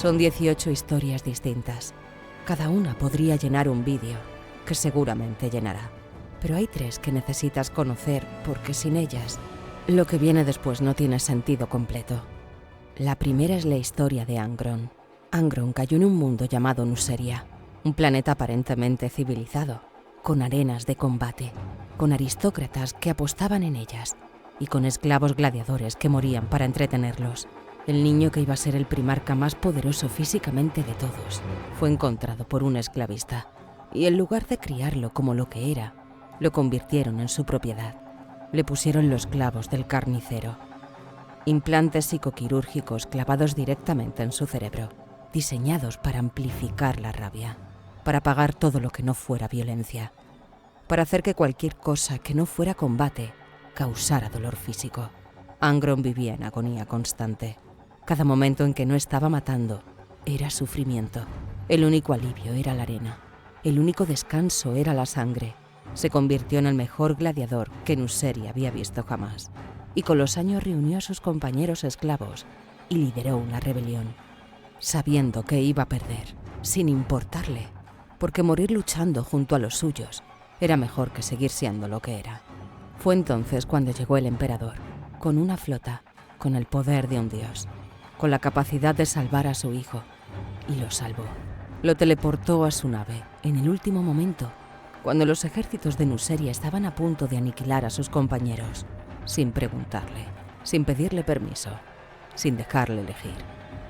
Son 18 historias distintas. Cada una podría llenar un vídeo, que seguramente llenará. Pero hay 3 que necesitas conocer porque sin ellas, lo que viene después no tiene sentido completo. La primera es la historia de Angron. Angron cayó en un mundo llamado Nuseria, un planeta aparentemente civilizado, con arenas de combate, con aristócratas que apostaban en ellas y con esclavos gladiadores que morían para entretenerlos. El niño que iba a ser el primarca más poderoso físicamente de todos fue encontrado por un esclavista y en lugar de criarlo como lo que era, lo convirtieron en su propiedad. Le pusieron los clavos del carnicero, implantes psicoquirúrgicos clavados directamente en su cerebro, diseñados para amplificar la rabia, para apagar todo lo que no fuera violencia, para hacer que cualquier cosa que no fuera combate causara dolor físico. Angron vivía en agonía constante. Cada momento en que no estaba matando era sufrimiento. El único alivio era la arena. El único descanso era la sangre. Se convirtió en el mejor gladiador que Nuseria había visto jamás. Y con los años reunió a sus compañeros esclavos y lideró una rebelión, sabiendo que iba a perder, sin importarle, porque morir luchando junto a los suyos era mejor que seguir siendo lo que era. Fue entonces cuando llegó el emperador, con una flota, con el poder de un dios, con la capacidad de salvar a su hijo, y lo salvó. Lo teleportó a su nave en el último momento, cuando los ejércitos de Nuseria estaban a punto de aniquilar a sus compañeros, sin preguntarle, sin pedirle permiso, sin dejarle elegir.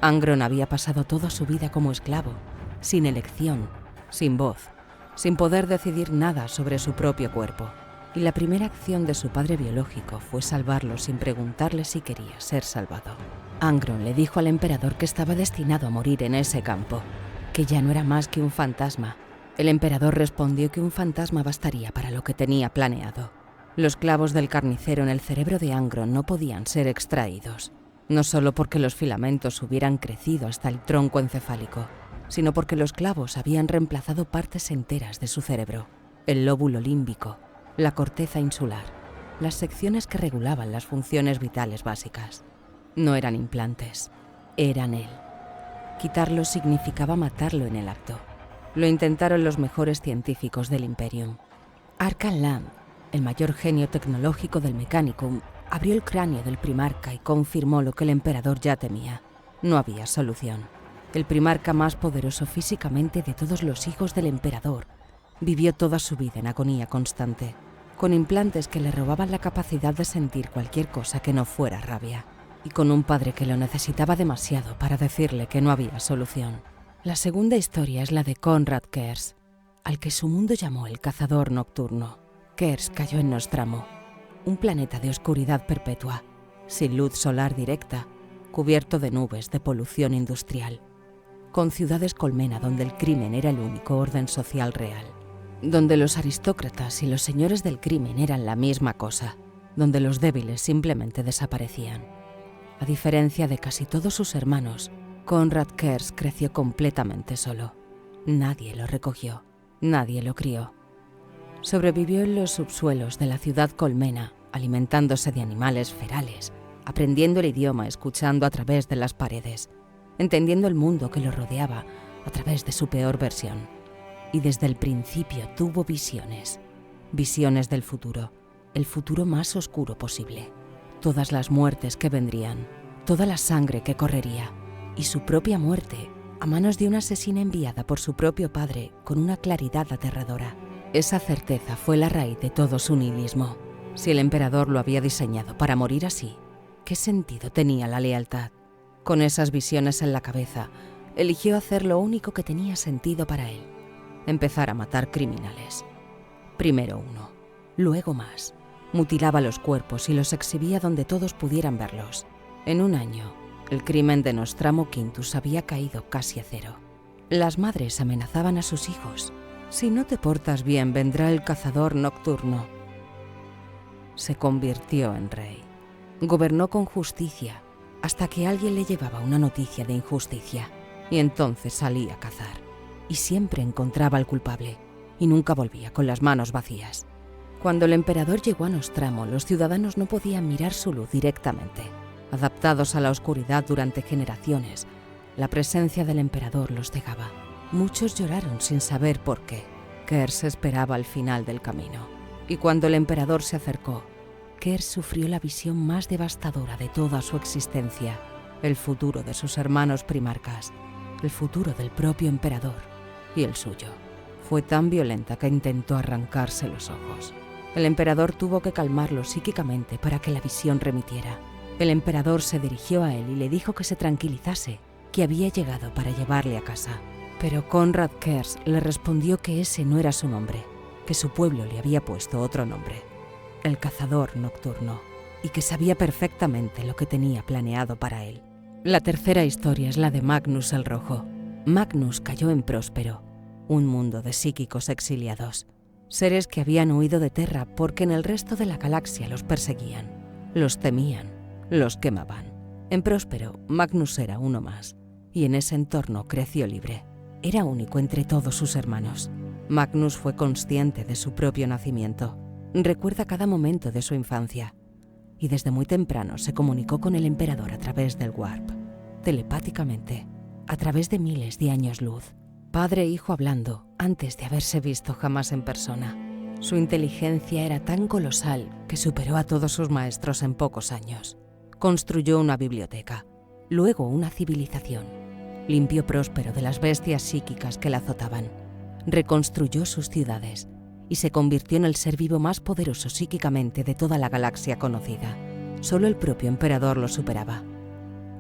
Angron había pasado toda su vida como esclavo, sin elección, sin voz, sin poder decidir nada sobre su propio cuerpo. Y la primera acción de su padre biológico fue salvarlo sin preguntarle si quería ser salvado. Angron le dijo al emperador que estaba destinado a morir en ese campo, que ya no era más que un fantasma. El emperador respondió que un fantasma bastaría para lo que tenía planeado. Los clavos del carnicero en el cerebro de Angron no podían ser extraídos, no solo porque los filamentos hubieran crecido hasta el tronco encefálico, sino porque los clavos habían reemplazado partes enteras de su cerebro, el lóbulo límbico, la corteza insular, las secciones que regulaban las funciones vitales básicas. No eran implantes, eran él. Quitarlo significaba matarlo en el acto. Lo intentaron los mejores científicos del Imperium. Arkan Lam, el mayor genio tecnológico del Mechanicum, abrió el cráneo del primarca y confirmó lo que el emperador ya temía. No había solución. El primarca más poderoso físicamente de todos los hijos del emperador vivió toda su vida en agonía constante, con implantes que le robaban la capacidad de sentir cualquier cosa que no fuera rabia, y con un padre que lo necesitaba demasiado para decirle que no había solución. La segunda historia es la de Konrad Kurz, al que su mundo llamó el cazador nocturno. Kurz cayó en Nostramo, un planeta de oscuridad perpetua, sin luz solar directa, cubierto de nubes de polución industrial, con ciudades colmena donde el crimen era el único orden social real, donde los aristócratas y los señores del crimen eran la misma cosa, donde los débiles simplemente desaparecían. A diferencia de casi todos sus hermanos, Konrad Kurz creció completamente solo. Nadie lo recogió, nadie lo crió. Sobrevivió en los subsuelos de la ciudad colmena, alimentándose de animales ferales, aprendiendo el idioma escuchando a través de las paredes, entendiendo el mundo que lo rodeaba a través de su peor versión. Y desde el principio tuvo visiones, visiones del futuro, el futuro más oscuro posible. Todas las muertes que vendrían, toda la sangre que correría, y su propia muerte a manos de una asesina enviada por su propio padre con una claridad aterradora. Esa certeza fue la raíz de todo su nihilismo. Si el emperador lo había diseñado para morir así, ¿qué sentido tenía la lealtad? Con esas visiones en la cabeza, eligió hacer lo único que tenía sentido para él: empezar a matar criminales. Primero uno, luego más. Mutilaba los cuerpos y los exhibía donde todos pudieran verlos. En un año, el crimen de Nostramo Quintus había caído casi a cero. Las madres amenazaban a sus hijos. Si no te portas bien, vendrá el cazador nocturno. Se convirtió en rey. Gobernó con justicia, hasta que alguien le llevaba una noticia de injusticia, y entonces salía a cazar. Y siempre encontraba al culpable, y nunca volvía con las manos vacías. Cuando el emperador llegó a Nostramo, los ciudadanos no podían mirar su luz directamente. Adaptados a la oscuridad durante generaciones, La presencia del emperador los cegaba. Muchos lloraron sin saber por qué. Kers esperaba al final del camino. Y cuando el emperador se acercó, Kers sufrió la visión más devastadora de toda su existencia. El futuro de sus hermanos primarcas. El futuro del propio emperador. Y el suyo. Fue tan violenta que intentó arrancarse los ojos. El emperador tuvo que calmarlo psíquicamente para que la visión remitiera. El emperador se dirigió a él y le dijo que se tranquilizase, que había llegado para llevarle a casa. Pero Konrad Kers le respondió que ese no era su nombre, que su pueblo le había puesto otro nombre, el Cazador Nocturno, y que sabía perfectamente lo que tenía planeado para él. La tercera historia es la de Magnus el Rojo. Magnus cayó en Próspero, un mundo de psíquicos exiliados, seres que habían huido de Terra porque en el resto de la galaxia los perseguían, los temían, los quemaban. En Próspero, Magnus era uno más, y en ese entorno creció libre. Era único entre todos sus hermanos. Magnus fue consciente de su propio nacimiento. Recuerda cada momento de su infancia. Y desde muy temprano se comunicó con el emperador a través del Warp. Telepáticamente, a través de miles de años luz. Padre e hijo hablando, antes de haberse visto jamás en persona. Su inteligencia era tan colosal que superó a todos sus maestros en pocos años. Construyó una biblioteca, luego una civilización. Limpió Próspero de las bestias psíquicas que la azotaban. Reconstruyó sus ciudades y se convirtió en el ser vivo más poderoso psíquicamente de toda la galaxia conocida. Solo el propio emperador lo superaba.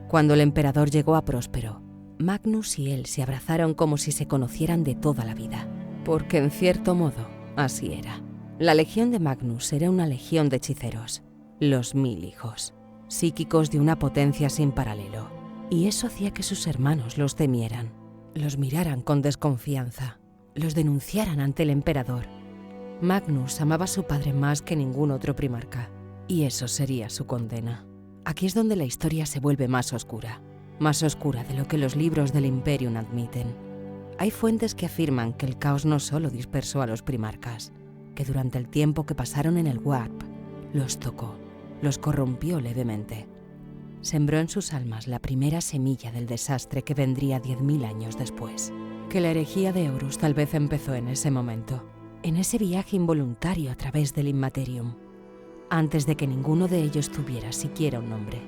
Cuando el emperador llegó a Próspero, Magnus y él se abrazaron como si se conocieran de toda la vida. Porque en cierto modo, así era. La legión de Magnus era una legión de hechiceros, los 1000 hijos, psíquicos de una potencia sin paralelo. Y eso hacía que sus hermanos los temieran, los miraran con desconfianza, los denunciaran ante el emperador. Magnus amaba a su padre más que ningún otro primarca, y eso sería su condena. Aquí es donde la historia se vuelve más oscura de lo que los libros del Imperium admiten. Hay fuentes que afirman que el caos no solo dispersó a los primarcas, que durante el tiempo que pasaron en el Warp, los tocó, los corrompió levemente. Sembró en sus almas la primera semilla del desastre que vendría 10.000 años después. Que la herejía de Horus tal vez empezó en ese momento, en ese viaje involuntario a través del Immaterium, antes de que ninguno de ellos tuviera siquiera un nombre.